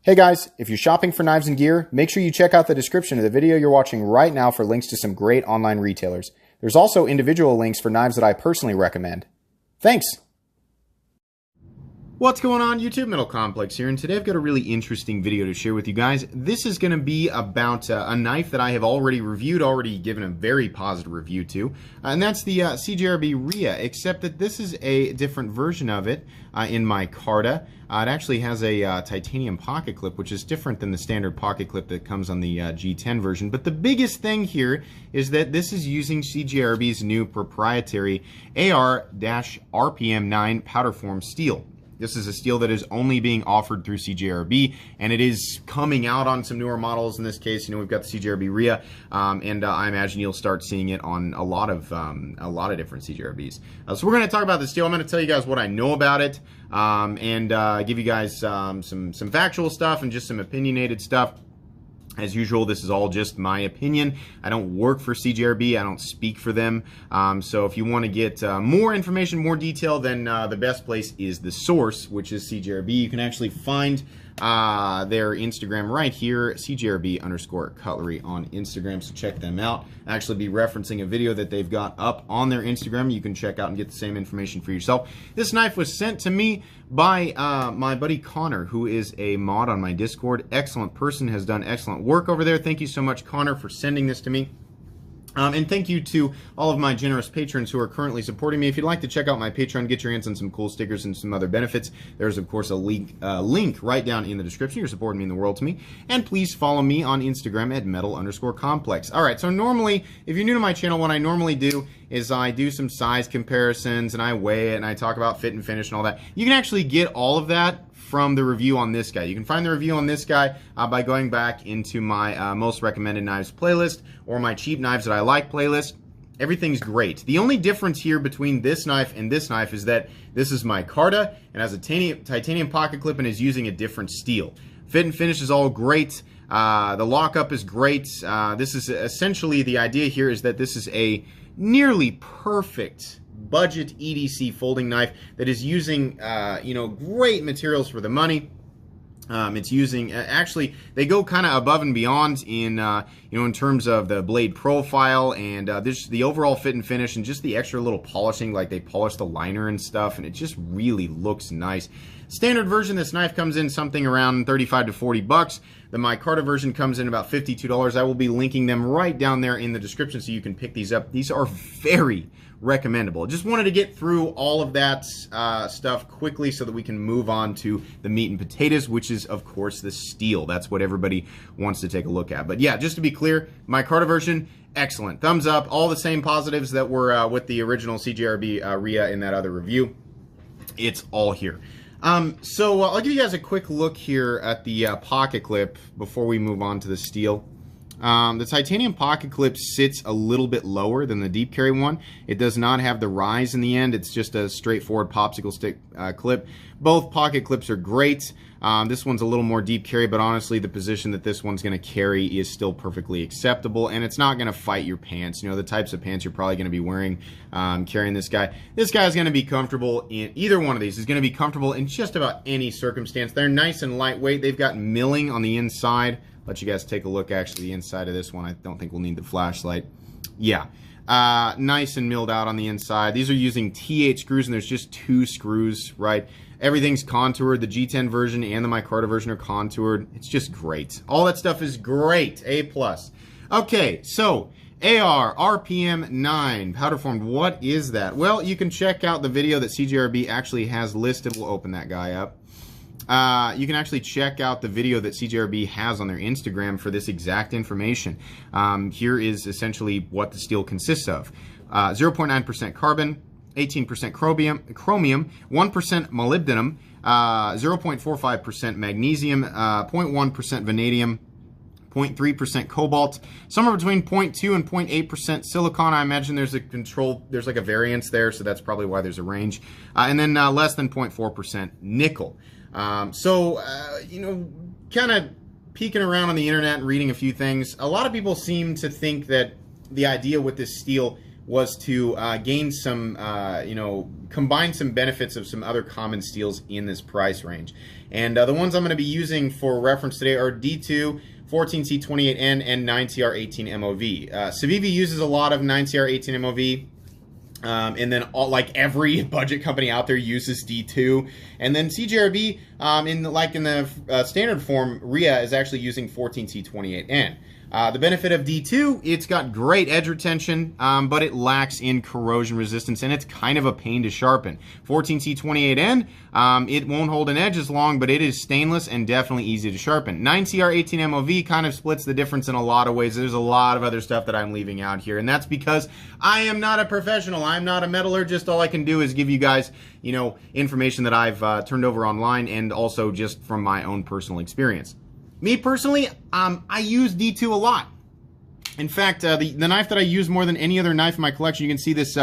Hey guys, if you're shopping for knives and gear, make sure you check out the description of the video you're watching right now for links to some great online retailers. There's also individual links for knives that I personally recommend. Thanks! What's going on, YouTube? Metal Complex here, and today I've got a really interesting video to share with you guys. This is going to be about a knife that I have already reviewed, already given a very positive review to, and that's the CJRB Ria, except that this is a different version of it in Micarta. It actually has a titanium pocket clip, which is different than the standard pocket clip that comes on the G10 version. But the biggest thing here is that this is using CJRB's new proprietary AR-RPM9 powder form steel. This is a steel that is only being offered through CJRB, and it is coming out on some newer models. In this case, you know, we've got the CJRB Ria, and I imagine you'll start seeing it on a lot of different CJRBs. So we're going to talk about the steel. I'm going to tell you guys what I know about it, and give you guys some factual stuff and just some opinionated stuff. As usual, this is all just my opinion. I don't work for CJRB. I don't speak for them. So if you want to get more information, more detail, then the best place is the source, which is CJRB. You can actually find their Instagram right here, CJRB_cutlery on Instagram, so check them out. I'll actually be referencing a video that they've got up on their Instagram. You can check out and get the same information for yourself. This knife was sent to me by my buddy Connor, who is a mod on my Discord. Excellent person, has done excellent work over there. Thank you so much, Connor, for sending this to me. And thank you to all of my generous patrons who are currently supporting me. If you'd like to check out my Patreon, get your hands on some cool stickers and some other benefits, there's, of course, a link right down in the description. You're supporting me in the world to me. And please follow me on Instagram at metal_complex. All right, so normally, if you're new to my channel, what I normally do is I do some size comparisons, and I weigh it, and I talk about fit and finish and all that. You can actually get all of that from the review on this guy. You can find the review on this guy by going back into my most recommended knives playlist or my cheap knives that I like playlist. Everything's great. The only difference here between this knife and this knife is that this is Micarta and has a titanium pocket clip and is using a different steel. Fit and finish is all great. The lockup is great. This is essentially, the idea here is that this is a nearly perfect budget EDC folding knife that is using, you know, great materials for the money. It's using, actually, they go kind of above and beyond in, you know, in terms of the blade profile and the overall fit and finish and just the extra little polishing, like they polish the liner and stuff, and it just really looks nice. Standard version, this knife comes in something around 35 to 40 bucks. The Micarta version comes in about $52. I will be linking them right down there in the description so you can pick these up. These are very recommendable. Just wanted to get through all of that stuff quickly so that we can move on to the meat and potatoes, which is, of course, the steel. That's what everybody wants to take a look at. But yeah, just to be clear, Micarta version, excellent. Thumbs up. All the same positives that were with the original CJRB Ria in that other review. It's all here. So I'll give you guys a quick look here at the pocket clip before we move on to the steel. The titanium pocket clip sits a little bit lower than the deep carry one. It does not have the rise in the end. It's just a straightforward popsicle stick clip. Both pocket clips are great. This one's a little more deep carry, but honestly, the position that this one's going to carry is still perfectly acceptable, and it's not going to fight your pants. You know, the types of pants you're probably going to be wearing carrying this guy. This guy's going to be comfortable in either one of these. Is going to be comfortable in just about any circumstance. They're nice and lightweight. They've got milling on the inside. Let you guys take a look, actually, the inside of this one. I don't think we'll need the flashlight. Yeah. Nice and milled out on the inside. These are using T8 screws, and there's just 2 screws, right? Everything's contoured. The G10 version and the Micarta version are contoured. It's just great. All that stuff is great. A+. Okay, so AR-RPM9 powder formed. What is that? Well, you can check out the video that CJRB actually has listed. We'll open that guy up. You can actually check out the video that CJRB has on their Instagram for this exact information. Here is essentially what the steel consists of. 0.9% carbon, 18% chromium, 1% molybdenum, 0.45% magnesium, 0.1% vanadium, 0.3% cobalt, somewhere between 0.2 and 0.8% silicon. I imagine there's like a variance there, so that's probably why there's a range. And then less than 0.4% nickel. You know, kind of peeking around on the internet and reading a few things, a lot of people seem to think that the idea with this steel was to gain some, combine some benefits of some other common steels in this price range. And the ones I'm going to be using for reference today are D2, 14C28N, and 9CR18MOV. Civivi uses a lot of 9CR18MOV. And then like every budget company out there uses D2, and then CJRB in the standard form, Ria is actually using 14C28N. The benefit of D2, it's got great edge retention, but it lacks in corrosion resistance, and it's kind of a pain to sharpen. 14C28N, it won't hold an edge as long, but it is stainless and definitely easy to sharpen. 9CR18MOV kind of splits the difference in a lot of ways. There's a lot of other stuff that I'm leaving out here, and that's because I am not a professional. I'm not a metallurgist. All I can do is give you guys, information that I've turned over online, and also just from my own personal experience. Me personally, I use D2 a lot. In fact, the knife that I use more than any other knife in my collection, you can see this,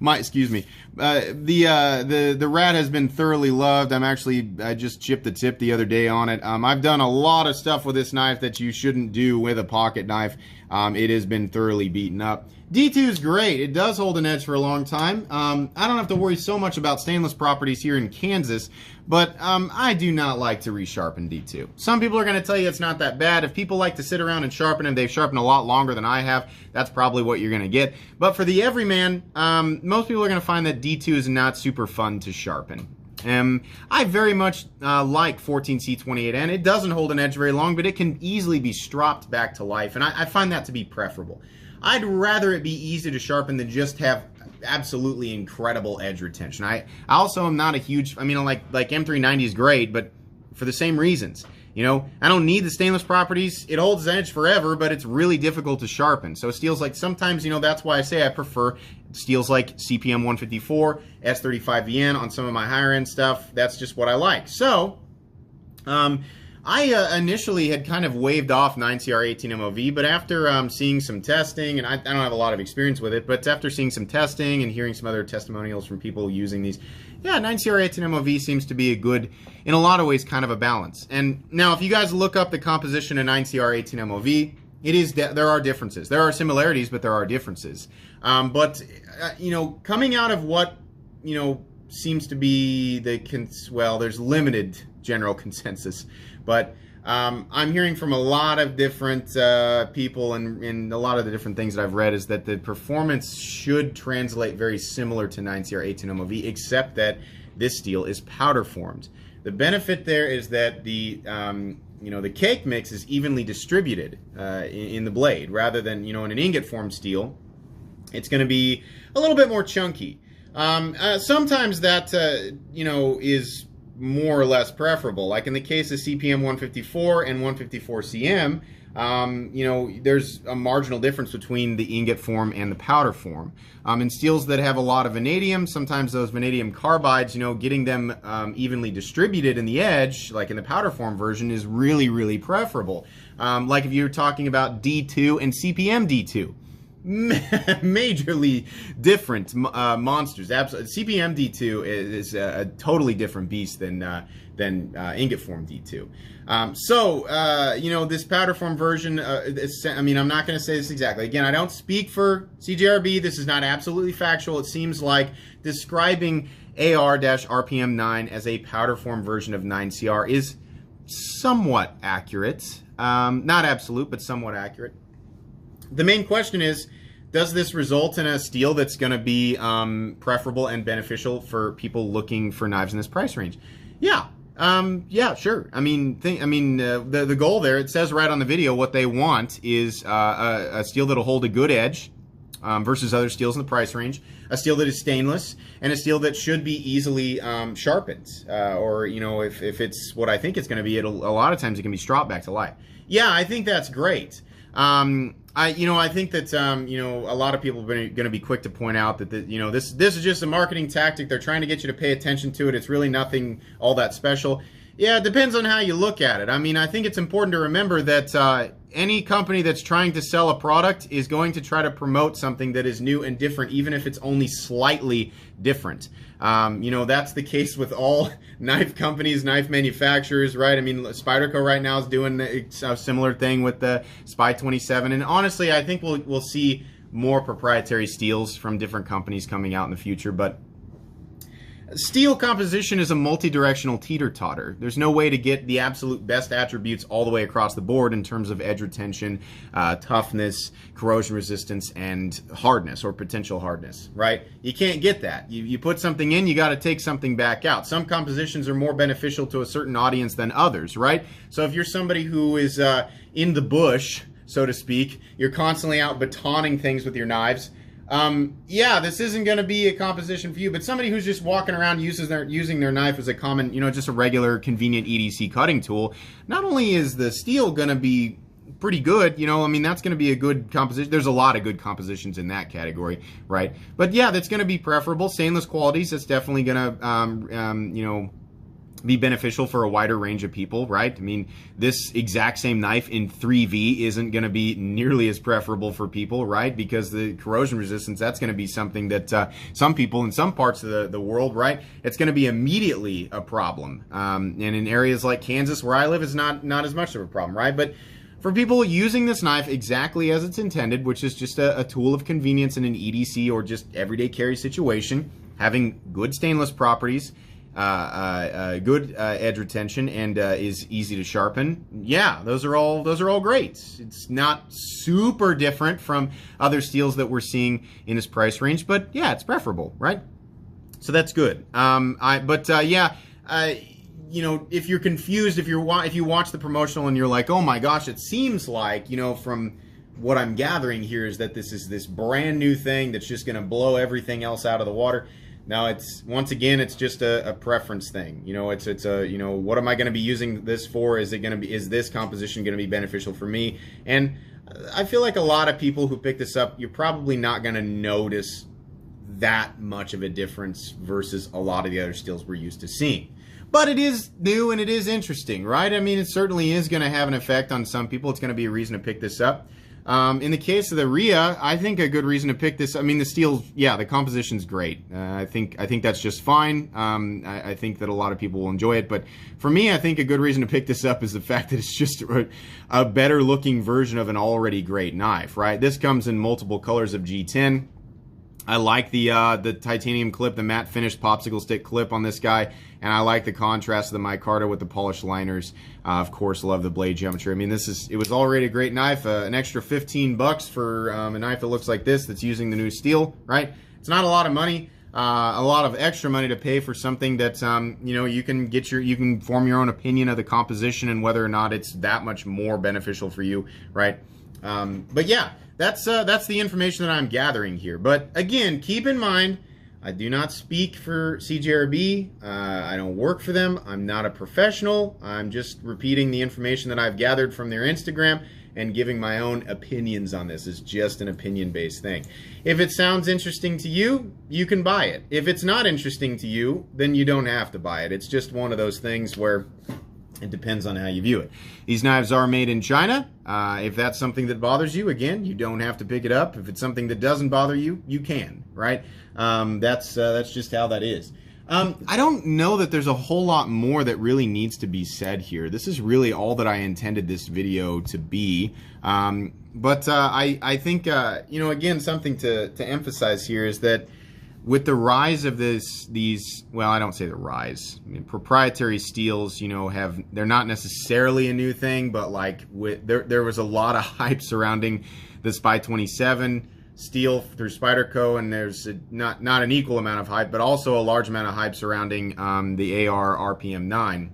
excuse me, the rat has been thoroughly loved. I just chipped the tip the other day on it. I've done a lot of stuff with this knife that you shouldn't do with a pocket knife. It has been thoroughly beaten up. D2 is great. It does hold an edge for a long time. I don't have to worry so much about stainless properties here in Kansas, but I do not like to resharpen D2. Some people are going to tell you it's not that bad. If people like to sit around and sharpen them, they've sharpened a lot longer than I have. That's probably what you're going to get. But for the everyman, most people are going to find that D2 is not super fun to sharpen. I very much like 14C28N. It doesn't hold an edge very long, but it can easily be stropped back to life, and I find that to be preferable. I'd rather it be easy to sharpen than just have absolutely incredible edge retention. I also am not a huge, like M390 is great, but for the same reasons. I don't need the stainless properties. It holds an edge forever, but it's really difficult to sharpen. So steels like, sometimes, that's why I say I prefer steels like CPM 154, S35VN on some of my higher end stuff. That's just what I like. So, I initially had kind of waved off 9CR18MOV, but after seeing some testing, and I don't have a lot of experience with it, but after seeing some testing and hearing some other testimonials from people using these, yeah, 9CR18MOV seems to be a good, in a lot of ways, kind of a balance. And now, if you guys look up the composition of 9CR18MOV, there are differences. There are similarities, but there are differences. Coming out of what, seems to be there's limited general consensus, but I'm hearing from a lot of different people, and a lot of the different things that I've read is that the performance should translate very similar to 9CR18MOV, except that this steel is powder formed. The benefit there is that the cake mix is evenly distributed in the blade, rather than in an ingot formed steel. It's going to be a little bit more chunky. Sometimes that is more or less preferable. Like in the case of CPM 154 and 154CM, there's a marginal difference between the ingot form and the powder form. In steels that have a lot of vanadium, sometimes those vanadium carbides, getting them evenly distributed in the edge, like in the powder form version, is really, really preferable. Like if you're talking about D2 and CPM D2. Majorly different monsters. Absolutely, CPM D2 is a totally different beast than ingot form D2. This powder form version. I'm not going to say this exactly. Again, I don't speak for CJRB. This is not absolutely factual. It seems like describing AR-RPM9 as a powder form version of 9CR is somewhat accurate. Not absolute, but somewhat accurate. The main question is, does this result in a steel that's going to be preferable and beneficial for people looking for knives in this price range? Yeah. Yeah, sure. The goal there, it says right on the video, what they want is a steel that'll hold a good edge versus other steels in the price range, a steel that is stainless, and a steel that should be easily sharpened. If it's what I think it's going to be, a lot of times it can be stropped back to life. Yeah, I think that's great. I think that a lot of people are going to be quick to point out that this is just a marketing tactic. They're trying to get you to pay attention to it. It's really nothing all that special. Yeah, it depends on how you look at it. I think it's important to remember that any company that's trying to sell a product is going to try to promote something that is new and different, even if it's only slightly different. That's the case with all knife companies, knife manufacturers, right? Spyderco right now is doing a similar thing with the Spy 27, and honestly, I think we'll see more proprietary steels from different companies coming out in the future, but steel composition is a multi-directional teeter-totter. There's no way to get the absolute best attributes all the way across the board in terms of edge retention, toughness, corrosion resistance, and hardness or potential hardness, right? You can't get that. You put something in, you got to take something back out. Some compositions are more beneficial to a certain audience than others, right? So if you're somebody who is in the bush, so to speak, you're constantly out batoning things with your knives, yeah, this isn't going to be a composition for you, but somebody who's just walking around using their knife as a common, just a regular convenient EDC cutting tool, not only is the steel going to be pretty good, that's going to be a good composition. There's a lot of good compositions in that category, right? But yeah, that's going to be preferable. Stainless qualities, that's definitely going to, be beneficial for a wider range of people, right? I mean, this exact same knife in 3V isn't going to be nearly as preferable for people, right? Because the corrosion resistance, that's going to be something that some people in some parts of the world, right, it's going to be immediately a problem. And in areas like Kansas, where I live, it's not as much of a problem, right? But for people using this knife exactly as it's intended, which is just a tool of convenience in an EDC or just everyday carry situation, having good stainless properties, good edge retention, and is easy to sharpen. Yeah, those are all great. It's not super different from other steels that we're seeing in this price range, but yeah, it's preferable, right? So that's good. If you're confused, if you watch the promotional and you're like, oh my gosh, it seems like, from what I'm gathering here is that this is this brand new thing that's just going to blow everything else out of the water. Now, it's just a preference thing. It's what am I going to be using this for? Is this composition going to be beneficial for me? And I feel like a lot of people who pick this up, you're probably not going to notice that much of a difference versus a lot of the other steels we're used to seeing. But it is new and it is interesting, right? I mean, it certainly is going to have an effect on some people. It's going to be a reason to pick this up. In the case of the Ria, I think a good reason to pick this, the steel, yeah, the composition's great. I think that's just fine. I think that a lot of people will enjoy it, but for me, I think a good reason to pick this up is the fact that it's just a better looking version of an already great knife, right? This comes in multiple colors of G10. I like the titanium clip, the matte finished popsicle stick clip on this guy, and I like the contrast of the micarta with the polished liners. Of course, love the blade geometry. I mean, it was already a great knife. An extra $15 for a knife that looks like this, that's using the new steel, right? It's not a lot of money, a lot of extra money to pay for something that you can form your own opinion of the composition and whether or not it's that much more beneficial for you, right? But yeah. That's the information that I'm gathering here. But again, keep in mind, I do not speak for CJRB. I don't work for them. I'm not a professional. I'm just repeating the information that I've gathered from their Instagram and giving my own opinions on this. It's just an opinion-based thing. If it sounds interesting to you, you can buy it. If it's not interesting to you, then you don't have to buy it. It's just one of those things where it depends on how you view it. These knives are made in China. If that's something that bothers you, again, you don't have to pick it up. If it's something that doesn't bother you, you can, right? That's just how that is. I don't know that there's a whole lot more that really needs to be said here. This is really all that I intended this video to be. I think, again, something to emphasize here is that with the rise of well, I don't say the rise. I mean, proprietary steels, they're not necessarily a new thing, but there was a lot of hype surrounding the Spy 27 steel through Spyderco, and there's not an equal amount of hype, but also a large amount of hype surrounding the AR-RPM9.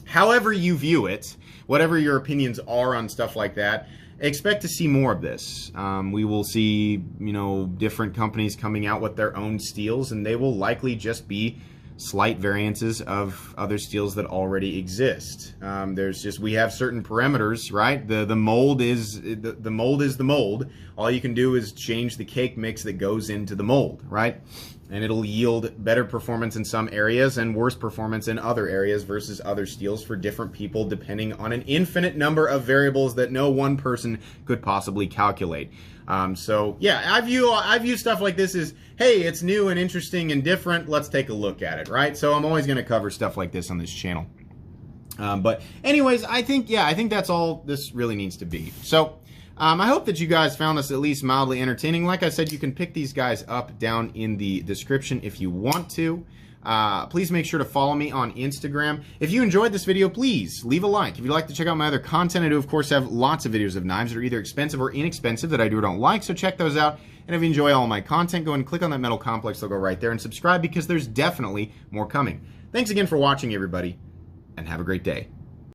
However you view it, whatever your opinions are on stuff like that, expect to see more of this. We will see, different companies coming out with their own steels, and they will likely just be slight variances of other steels that already exist. We have certain parameters, right? The mold is the mold. All you can do is change the cake mix that goes into the mold, right? And it'll yield better performance in some areas and worse performance in other areas versus other steels for different people, depending on an infinite number of variables that no one person could possibly calculate. So yeah, I view stuff like this as, hey, it's new and interesting and different. Let's take a look at it, right? So I'm always going to cover stuff like this on this channel. But anyways, I think that's all this really needs to be. So I hope that you guys found this at least mildly entertaining. Like I said, you can pick these guys up down in the description if you want to. Please make sure to follow me on Instagram. If you enjoyed this video, please leave a like. If you'd like to check out my other content, I do, of course, have lots of videos of knives that are either expensive or inexpensive that I do or don't like, so check those out. And if you enjoy all my content, go and click on that metal complex logo right there and subscribe, because there's definitely more coming. Thanks again for watching, everybody, and have a great day.